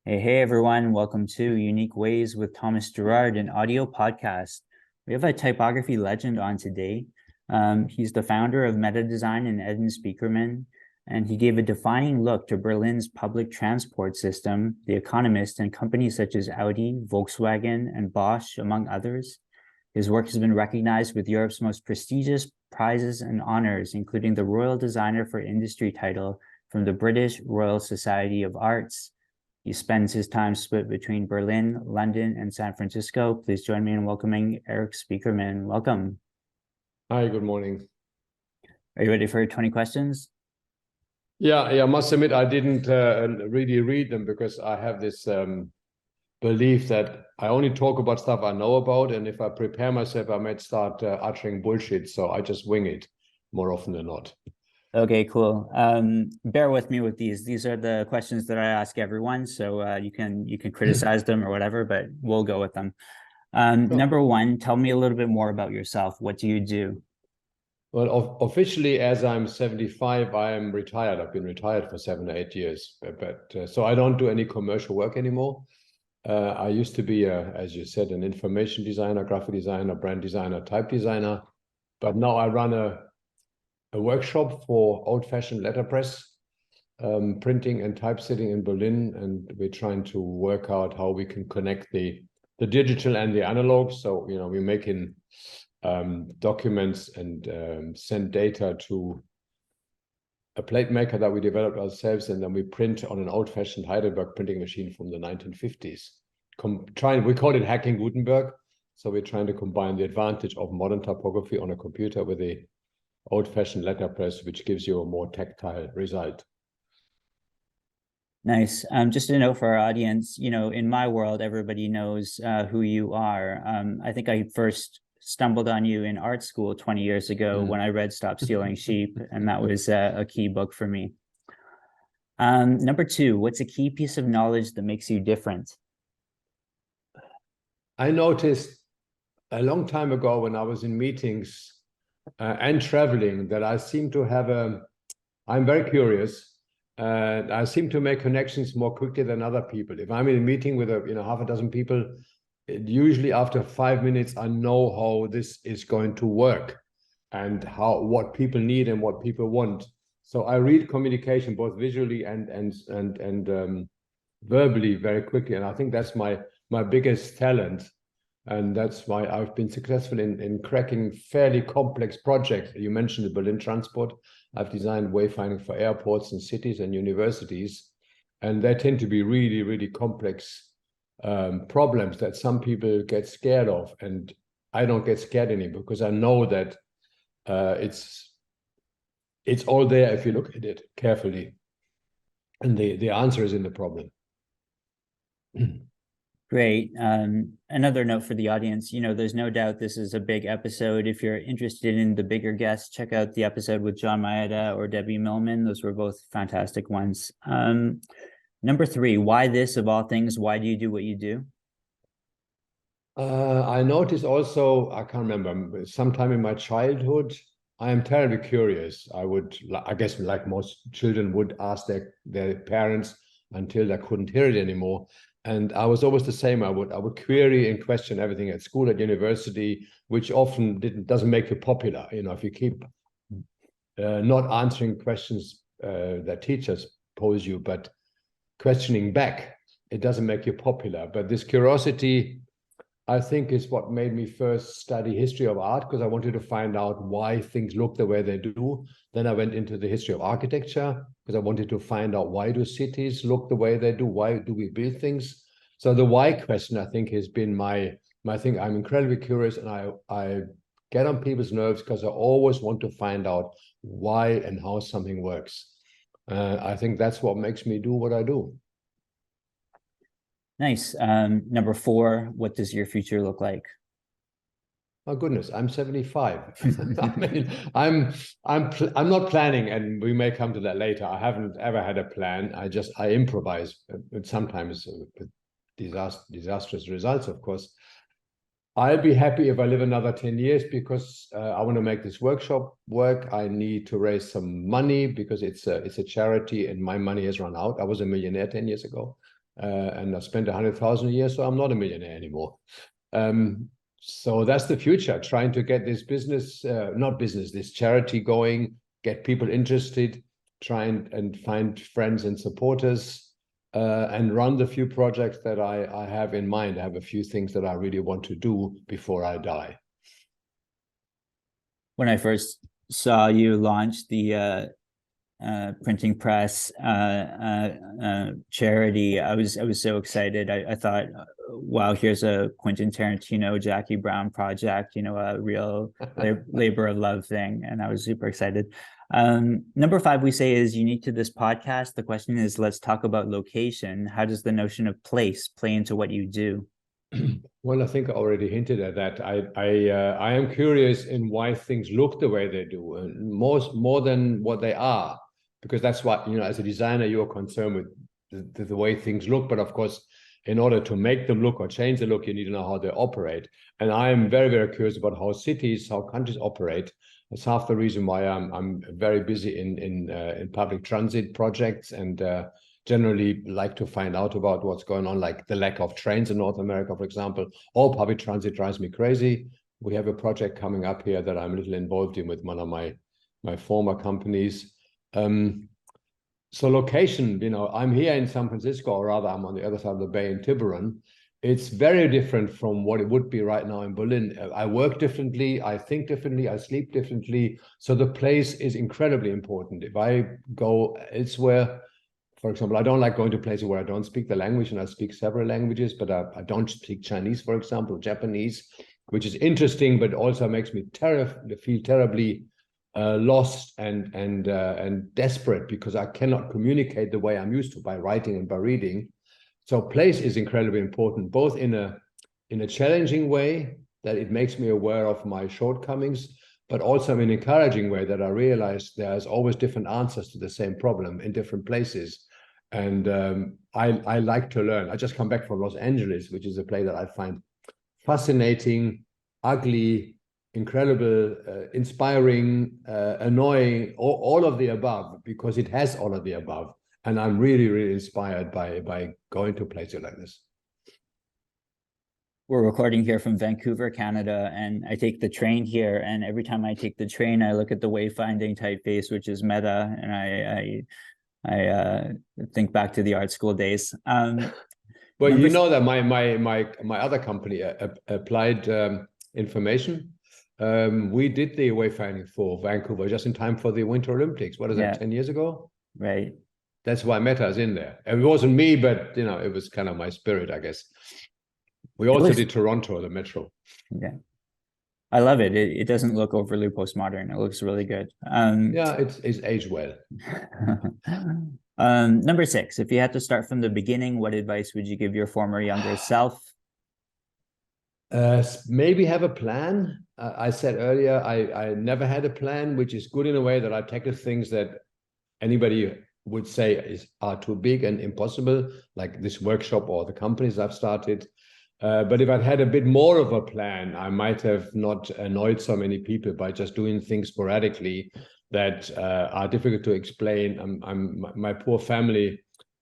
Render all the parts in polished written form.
Hey everyone, welcome to Unique Ways with Thomas Gerard, an audio podcast. We have a typography legend on today. He's the founder of MetaDesign and Edenspiekermann, and he gave a defining look to Berlin's public transport system, the Economist, and companies such as Audi, Volkswagen, and Bosch, among others. His work has been recognized with Europe's most prestigious prizes and honors, including the Royal Designer for Industry title from the British Royal Society of Arts. He spends his time split between Berlin, London, and San Francisco. Please join me in welcoming Erik Spiekermann. Welcome. Hi, good morning. Are you ready for 20 questions? Yeah, I must admit I didn't really read them because I have this belief that I only talk about stuff I know about, and if I prepare myself, I might start uttering bullshit. So I just wing it more often than not. Okay, cool. Bear with me with these. These are the questions that I ask everyone, so you can criticize them or whatever, but we'll go with them. Sure. Number one, tell me a little bit more about yourself. What do you do? Well, officially, as I'm 75, I am retired. I've been retired for 7 or 8 years, but so I don't do any commercial work anymore. I used to be, as you said, an information designer, graphic designer, brand designer, type designer, but now I run a workshop for old-fashioned letterpress, printing and typesetting in Berlin, and we're trying to work out how we can connect the digital and the analog. So, we're making documents and send data to a plate maker that we developed ourselves, and then we print on an old-fashioned Heidelberg printing machine from the 1950s. We call it hacking Gutenberg. So we're trying to combine the advantage of modern typography on a computer with the old-fashioned letterpress, which gives you a more tactile result. Nice. Just a note for our audience, in my world, everybody knows who you are. I think I first stumbled on you in art school 20 years ago when I read Stop Stealing Sheep, and that was a key book for me. Number two, what's a key piece of knowledge that makes you different? I noticed a long time ago when I was in meetings and traveling that I seem to have I'm very curious. I seem to make connections more quickly than other people. If I'm in a meeting with half a dozen people, usually after 5 minutes, I know how this is going to work and what people need and what people want. So I read communication both visually and verbally very quickly, and I think that's my biggest talent. And that's why I've been successful in cracking fairly complex projects. You mentioned the Berlin transport. I've designed wayfinding for airports and cities and universities. And they tend to be really, really complex problems that some people get scared of. And I don't get scared anymore because I know that it's all there if you look at it carefully. And the answer is in the problem. Great. Another note for the audience, there's no doubt this is a big episode. If you're interested in the bigger guests, check out the episode with John Maeda or Debbie Millman. Those were both fantastic ones. Number three, why this of all things? Why do you do what you do? I noticed also, I can't remember, sometime in my childhood, I am terribly curious. I guess like most children would ask their parents until they couldn't hear it anymore. And I was always the same. I would query and question everything at school, at university, which often doesn't make you popular. If you keep not answering questions that teachers pose you, but questioning back, it doesn't make you popular. But this curiosity, I think, is what made me first study history of art, because I wanted to find out why things look the way they do. Then I went into the history of architecture because I wanted to find out, why do cities look the way they do? Why do we build things? So the why question, I think, has been my thing. I'm incredibly curious, and I get on people's nerves because I always want to find out why and how something works. I think that's what makes me do what I do. Nice. Number four, what does your future look like? Oh goodness, I'm 75. I mean, I'm not planning, and we may come to that later. I haven't ever had a plan. I improvise, sometimes with disastrous results, of course. I'll be happy if I live another 10 years because I want to make this workshop work. I need to raise some money because it's a charity and my money has run out. I was a millionaire 10 years ago. and I spent 100,000 a year, so I'm not a millionaire anymore. So that's the future, trying to get this business, this charity going, get people interested, try and find friends and supporters, and run the few projects that I have in mind. I have a few things that I really want to do before I die. When I first saw you launch the printing press charity, I was so excited. I thought, wow, here's a Quentin Tarantino, Jackie Brown project, a real labor of love thing. And I was super excited. Number 5, we say, is unique to this podcast. The question is, let's talk about location. How does the notion of place play into what you do? Well, I think I already hinted at that. I am curious in why things look the way they do, and more than what they are, because that's what, as a designer, you're concerned with the way things look. But of course, in order to make them look or change the look, you need to know how they operate. And I am very, very curious about how cities, how countries operate. That's half the reason why I'm very busy in public transit projects, and generally like to find out about what's going on, like the lack of trains in North America, for example. All public transit drives me crazy. We have a project coming up here that I'm a little involved in with one of my former companies. So location, I'm here in San Francisco, or rather I'm on the other side of the bay in Tiburon. It's very different from what it would be right now in Berlin. I work differently, I think differently, I sleep differently. So the place is incredibly important. If I go elsewhere, for example, I don't like going to places where I don't speak the language, and I speak several languages, but I don't speak Chinese, for example, Japanese, which is interesting, but also makes me feel terribly lost and desperate, because I cannot communicate the way I'm used to by writing and by reading. So place is incredibly important, both in a challenging way that it makes me aware of my shortcomings, but also in an encouraging way that I realize there's always different answers to the same problem in different places. And I like to learn. I just come back from Los Angeles, which is a place that I find fascinating, ugly, incredible, inspiring, annoying, all of the above, because it has all of the above. And I'm really, really inspired by going to places like this. We're recording here from Vancouver, Canada, and I take the train here. And every time I take the train, I look at the wayfinding typeface, which is Meta, and I think back to the art school days. Well, you know that my other company, Applied Information, we did the wayfinding for Vancouver just in time for the Winter Olympics. What is that, 10 years ago? Right. That's why Meta is in there. It wasn't me, but it was kind of my spirit, I guess. We also did Toronto, the metro. Yeah, I love it. It doesn't look overly postmodern. It looks really good. Yeah, it's aged well. Number 6, if you had to start from the beginning, what advice would you give your former younger self? Maybe have a plan. I said earlier, I never had a plan, which is good in a way that I tackle things that anybody would say are too big and impossible, like this workshop or the companies I've started. But if I'd had a bit more of a plan, I might have not annoyed so many people by just doing things sporadically that are difficult to explain. My poor family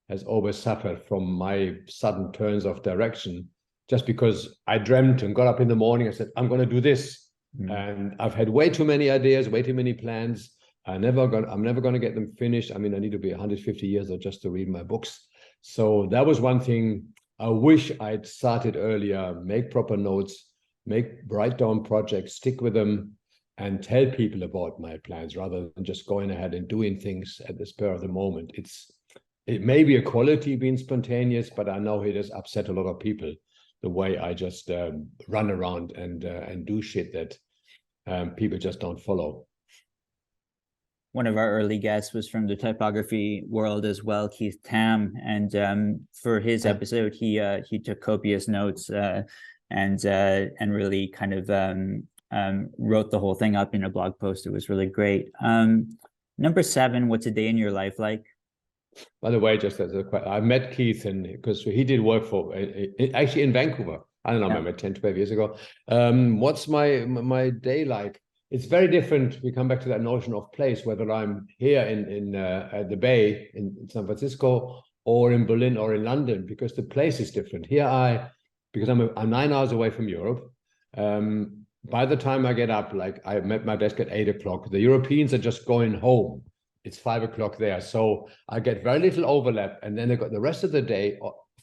has always suffered from my sudden turns of direction, just because I dreamt and got up in the morning and said, I'm going to do this. And I've had way too many ideas, way too many plans. I'm never going to get them finished. I mean, I need to be 150 years old just to read my books. So that was one thing I wish I'd started earlier. Make proper notes, write down projects, stick with them, and tell people about my plans rather than just going ahead and doing things at the spur of the moment. It may be a quality being spontaneous, but I know it has upset a lot of people, the way I just run around and do shit that people just don't follow. One of our early guests was from the typography world as well, Keith Tam, and for his episode, he took copious notes and really kind of wrote the whole thing up in a blog post. It was really great. Number 7, what's a day in your life like? By the way, just as a question, I met Keith, and because he did work for actually in Vancouver. I don't know, maybe 10, 12 years ago. What's my day like? It's very different. We come back to that notion of place, whether I'm here in at the Bay in San Francisco, or in Berlin or in London, because the place is different. Here because I'm 9 hours away from Europe. By the time I get up, like I'm at my desk at 8 o'clock, the Europeans are just going home. It's 5 o'clock there. So I get very little overlap. And then I got the rest of the day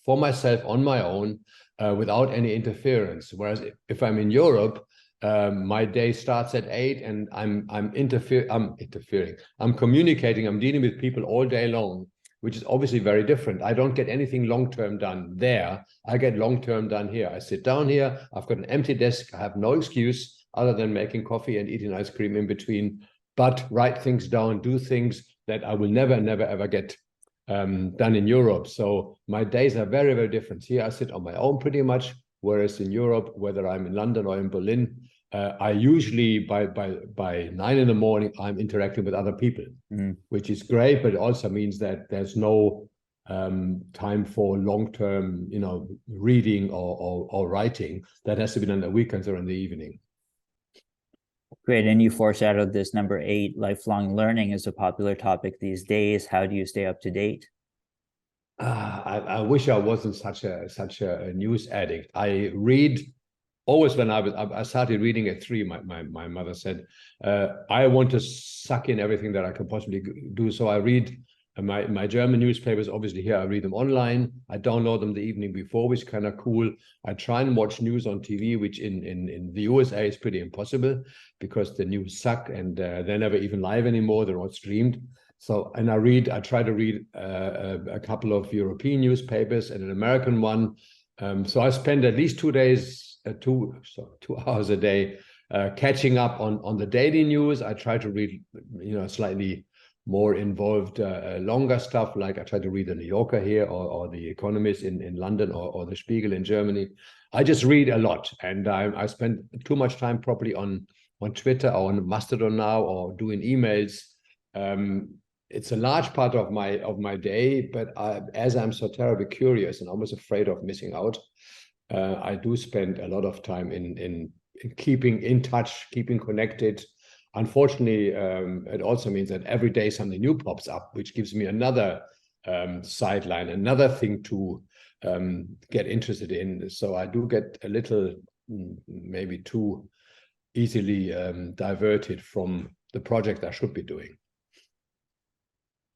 for myself on my own without any interference. Whereas if I'm in Europe, my day starts at 8 and I'm interfering. I'm communicating. I'm dealing with people all day long, which is obviously very different. I don't get anything long-term done there. I get long-term done here. I sit down here. I've got an empty desk. I have no excuse other than making coffee and eating ice cream in between, but write things down, do things that I will never, ever get done in Europe. So my days are very, very different. Here I sit on my own pretty much, whereas in Europe, whether I'm in London or in Berlin, I usually by 9 in the morning, I'm interacting with other people, which is great, but it also means that there's no time for long-term, reading or writing. That has to be done on the weekends or in the evening. Great, and you foreshadowed this number 8, lifelong learning is a popular topic these days. How do you stay up to date? I wish I wasn't such a news addict. I read. Always when I started reading at 3, my mother said, I want to suck in everything that I can possibly do. So I read my German newspapers. Obviously here I read them online. I download them the evening before, which is kind of cool. I try and watch news on TV, which in the USA is pretty impossible because the news suck and they're never even live anymore. They're all streamed. So, and I try to read a couple of European newspapers and an American one. So I spend at least 2 days, 2 hours a day catching up on the daily news. I try to read, slightly more involved, longer stuff. Like I try to read the New Yorker here or the Economist in London or the Spiegel in Germany. I just read a lot, and I spend too much time probably on Twitter or on Mastodon now or doing emails. It's a large part of my day, but as I'm so terribly curious and almost afraid of missing out, I do spend a lot of time in keeping in touch, keeping connected. Unfortunately, it also means that every day something new pops up, which gives me another sideline, another thing to get interested in. So I do get a little, maybe too easily diverted from the project I should be doing.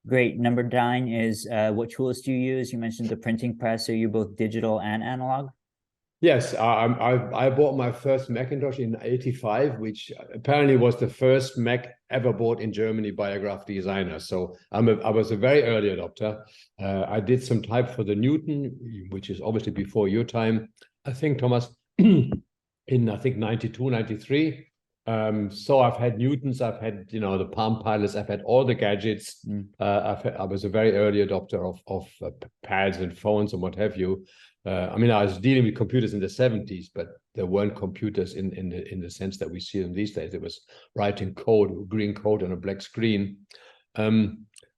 Great. Number 9 is what tools do you use? You mentioned the printing press. Are you both digital and analog? Yes, I bought my first Macintosh in '85, which apparently was the first Mac ever bought in Germany by a graphic designer. So I was a very early adopter. I did some type for the Newton, which is obviously before your time, I think, Thomas, in I think 92, 93. So I've had Newtons, I've had the Palm Pilots, I've had all the gadgets. I was a very early adopter of pads and phones and what have you. I was dealing with computers in the 70s, but there weren't computers in the sense that we see them these days. It was writing code, green code on a black screen.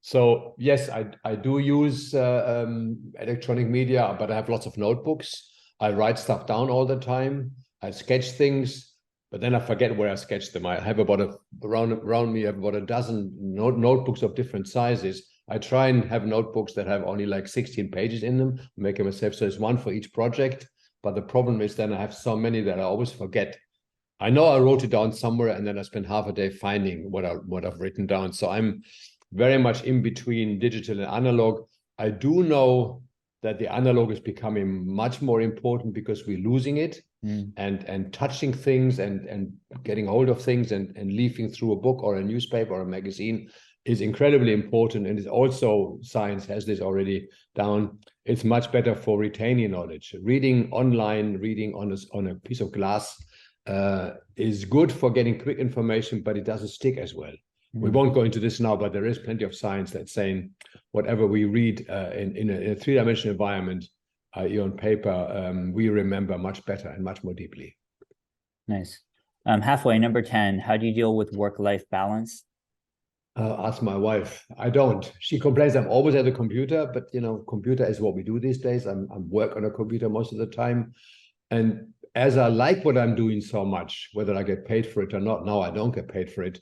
So yes, I do use electronic media, but I have lots of notebooks. I write stuff down all the time. I sketch things, but then I forget where I sketched them. I have around me, I have about a dozen notebooks of different sizes. I try and have notebooks that have only like 16 pages in them, make them myself. So it's one for each project. But the problem is then I have so many that I always forget. I know I wrote it down somewhere and then I spend half a day finding what I've written down. So I'm very much in between digital and analog. I do know that the analog is becoming much more important because we're losing it and touching things and getting hold of things and leafing through a book or a newspaper or a magazine is incredibly important. And it's also, science has this already down. It's much better for retaining knowledge. Reading online, reading on a piece of glass is good for getting quick information, but it doesn't stick as well. We won't go into this now, but there is plenty of science that's saying whatever we read in a three-dimensional environment, on paper, we remember much better and much more deeply. Nice. Halfway, number 10, how do you deal with work-life balance? Ask my wife. I don't. She complains I'm always at the computer, but computer is what we do these days. I'm work on a computer most of the time. And as I like what I'm doing so much, whether I get paid for it or not, now I don't get paid for it.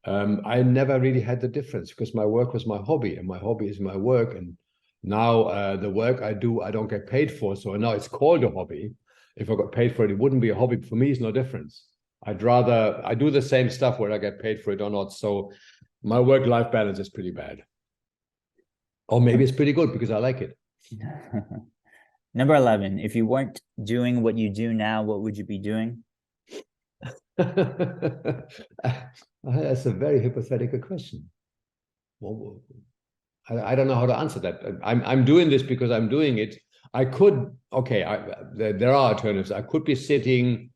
I never really had the difference because my work was my hobby and my hobby is my work. And Now the work I do, I don't get paid for. So now it's called a hobby. If I got paid for it, it wouldn't be a hobby. For me, it's no difference. I do the same stuff whether I get paid for it or not. So my work-life balance is pretty bad. Or maybe it's pretty good because I like it. Number 11, if you weren't doing what you do now, what would you be doing? That's a very hypothetical question. Well, I don't know how to answer that. I'm doing this because I'm doing it. I could, okay, there are alternatives. I could be sitting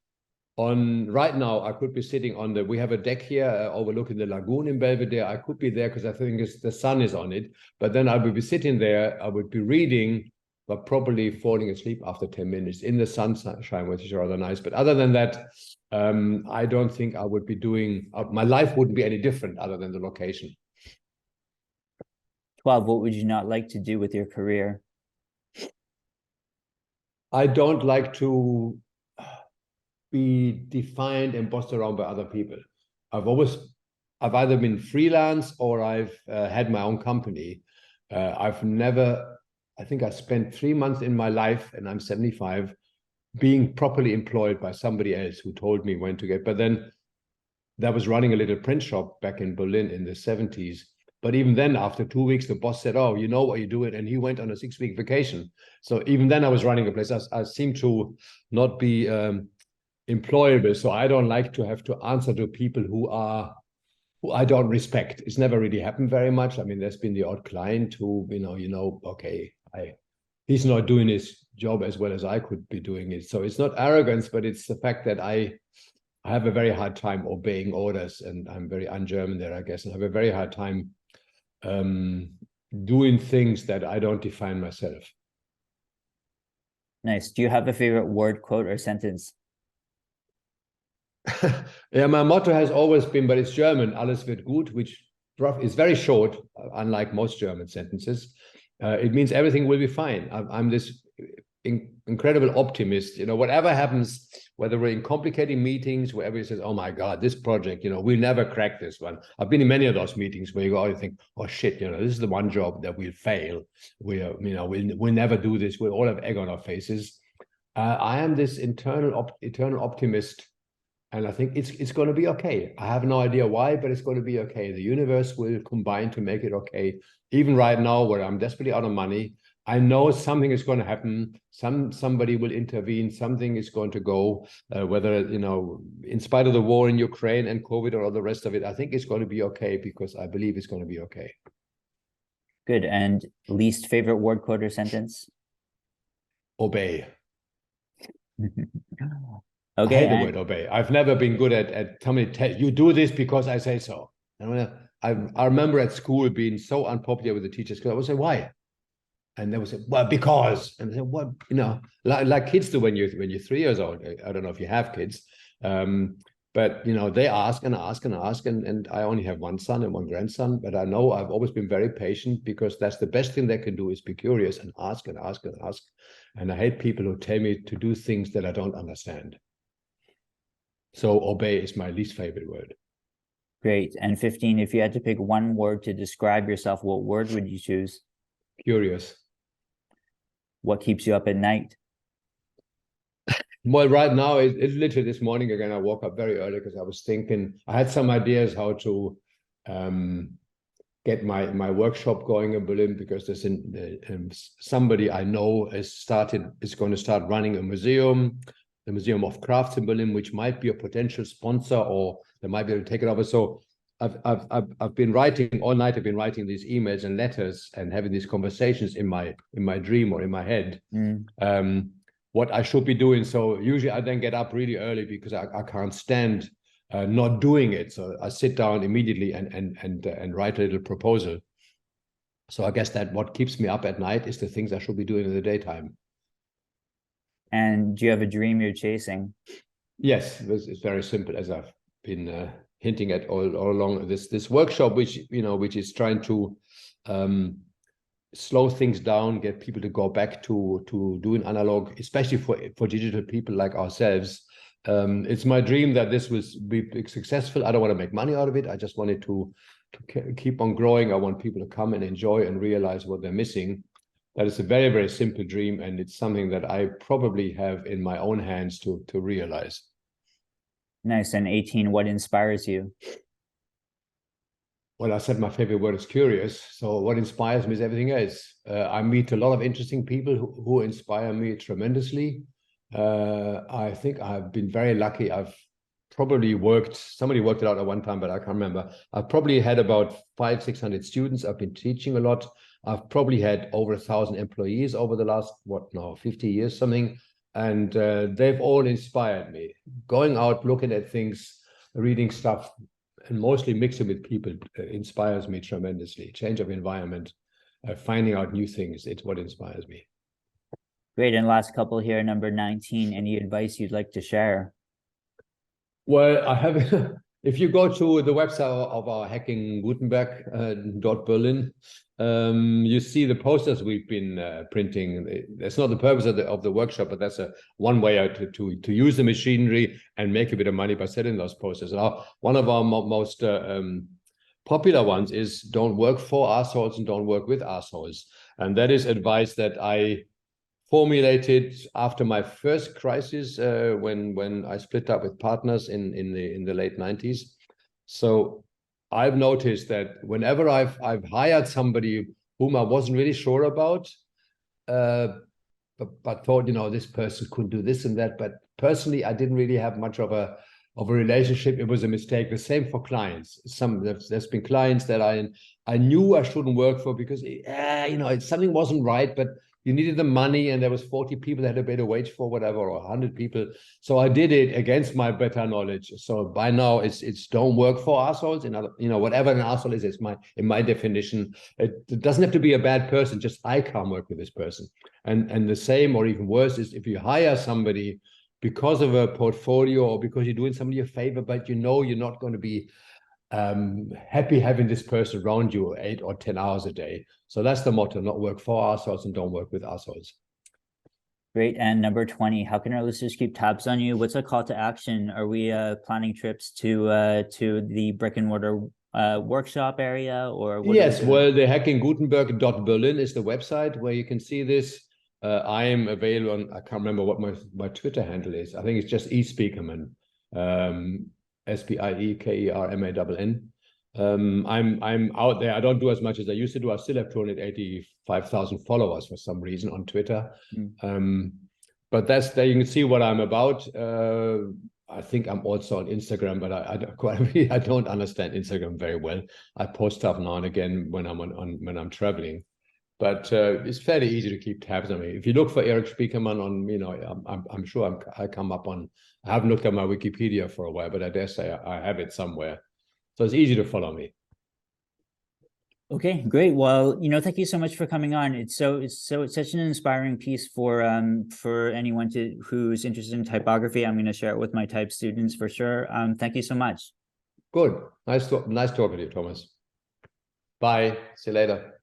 on, right now, I could be sitting on we have a deck here overlooking the lagoon in Belvedere. I could be there because I think the sun is on it. But then I would be sitting there, I would be reading, but probably falling asleep after 10 minutes in the sunshine, which is rather nice. But other than that, I don't think I would be doing, my life wouldn't be any different other than the location. 12, what would you not like to do with your career? I don't like to be defined and bossed around by other people. I've either been freelance or I've had my own company. I've never, I think I spent 3 months in my life, and I'm 75, being properly employed by somebody else who told me when to get. But then that was running a little print shop back in Berlin in the 70s. But even then, after 2 weeks, the boss said, oh, you know what you're doing. And he went on a 6-week vacation. So even then I was running a place. I seem to not be employable. So I don't like to have to answer to people who I don't respect. It's never really happened very much. I mean, there's been the odd client who, okay, he's not doing his job as well as I could be doing it. So it's not arrogance, but it's the fact that I have a very hard time obeying orders, and I'm very un-German there, I guess, and have a very hard time doing things that I don't define myself. Nice. Do you have a favorite word, quote, or sentence? Yeah, my motto has always been, but it's German, alles wird gut, which is very short, unlike most German sentences. It means everything will be fine. I'm this incredible optimist. Whatever happens, whether we're in complicated meetings, where everybody says, oh my God, this project, we'll never crack this one. I've been in many of those meetings where you go, you think, oh shit, this is the one job that we'll fail. We'll never do this. We'll all have egg on our faces. I am this eternal optimist. And I think it's going to be okay. I have no idea why, but it's going to be okay. The universe will combine to make it okay. Even right now, where I'm desperately out of money, I know something is going to happen. Somebody will intervene. Something is going to go. Whether in spite of the war in Ukraine and COVID or all the rest of it, I think it's going to be okay because I believe it's going to be okay. Good. And least favorite word, quote, or sentence? Obey. Okay. I hate the word obey. I've never been good at somebody tell you do this because I say so. I remember at school being so unpopular with the teachers because I would say, why? And they would say, well, because. And I said, what? Like kids do when you're 3 years old. I don't know if you have kids. But they ask and ask and ask. And I only have one son and one grandson. But I know I've always been very patient because that's the best thing they can do is be curious and ask and ask and ask. And I hate people who tell me to do things that I don't understand. So obey is my least favorite word. Great. And 15, if you had to pick one word to describe yourself, what word would you choose? Curious. What keeps you up at night? Well, right now, it's literally this morning again, I woke up very early because I was thinking, I had some ideas how to get my workshop going in Berlin because there's somebody I know is going to start running a museum, the Museum of Crafts in Berlin, which might be a potential sponsor or they might be able to take it over. So I've been writing all night. I've been writing these emails and letters and having these conversations in my dream or in my head. What I should be doing. So usually I then get up really early because I can't stand not doing it. So I sit down immediately and write a little proposal. So I guess that what keeps me up at night is the things I should be doing in the daytime. And do you have a dream you're chasing? Yes, it's very simple, as I've been hinting at all along. This workshop, which is trying to slow things down, get people to go back to doing analog, especially for digital people like ourselves. It's my dream that this will be successful. I don't want to make money out of it. I just want it to keep on growing. I want people to come and enjoy and realize what they're missing. that is a very, very simple dream, and it's something that I probably have in my own hands to realize. Nice. And 18, what inspires you? Well, I said my favorite word is curious. So what inspires me is everything else. I meet a lot of interesting people who inspire me tremendously. I think I've been very lucky. I've probably somebody worked it out at one time, but I can't remember. I've probably had about 500-600 students. I've been teaching a lot. I've probably had over 1,000 employees over the last, 50 years, something. And they've all inspired me. Going out, looking at things, reading stuff, and mostly mixing with people inspires me tremendously. Change of environment, finding out new things, it's what inspires me. Great. And last couple here, number 19, any advice you'd like to share? Well, I have, if you go to the website of our Hacking Gutenberg .Berlin, you see the posters we've been printing. That's not the purpose of the workshop, but that's one way to use the machinery and make a bit of money by selling those posters. One of our most popular ones is don't work for assholes and don't work with assholes. And that is advice that I formulated after my first crisis when I split up with partners in the late 90s. So I've noticed that whenever I've hired somebody whom I wasn't really sure about, but thought, this person could do this and that, but personally I didn't really have much of a relationship. It was a mistake. The same for clients. There's been clients that I knew I shouldn't work for because something wasn't right, but you needed the money and there was 40 people that had a better wage for whatever, or 100 people. So I did it against my better knowledge. So by now it's don't work for assholes. Whatever an asshole is, in my definition. It doesn't have to be a bad person, just I can't work with this person. And the same or even worse is if you hire somebody because of a portfolio or because you're doing somebody a favor, but you're not going to be happy having this person around you 8 or 10 hours a day. So that's the motto: not work for assholes and don't work with assholes. Great. And number 20, how can our listeners keep tabs on you? What's a call to action? Are we planning trips to the brick and mortar workshop area, or what? Yes, well, the hackinggutenberg.berlin is the website where you can see this. I am available on, I can't remember what my Twitter handle is. I think it's just Spiekermann. Spiekermann. I'm out there. I don't do as much as I used to do. I still have 285,000 followers for some reason on Twitter. But that's there. You can see what I'm about. I think I'm also on Instagram, but I don't understand Instagram very well. I post stuff now and again when I'm traveling. But it's fairly easy to keep tabs on me. If you look for Erik Spiekermann on, I'm sure I come up on. I haven't looked at my Wikipedia for a while, but I dare say I have it somewhere. So it's easy to follow me. Okay, great. Well, thank you so much for coming on. It's such an inspiring piece for anyone who's interested in typography. I'm going to share it with my type students for sure. Thank you so much. Good. Nice talking to you, Thomas. Bye. See you later.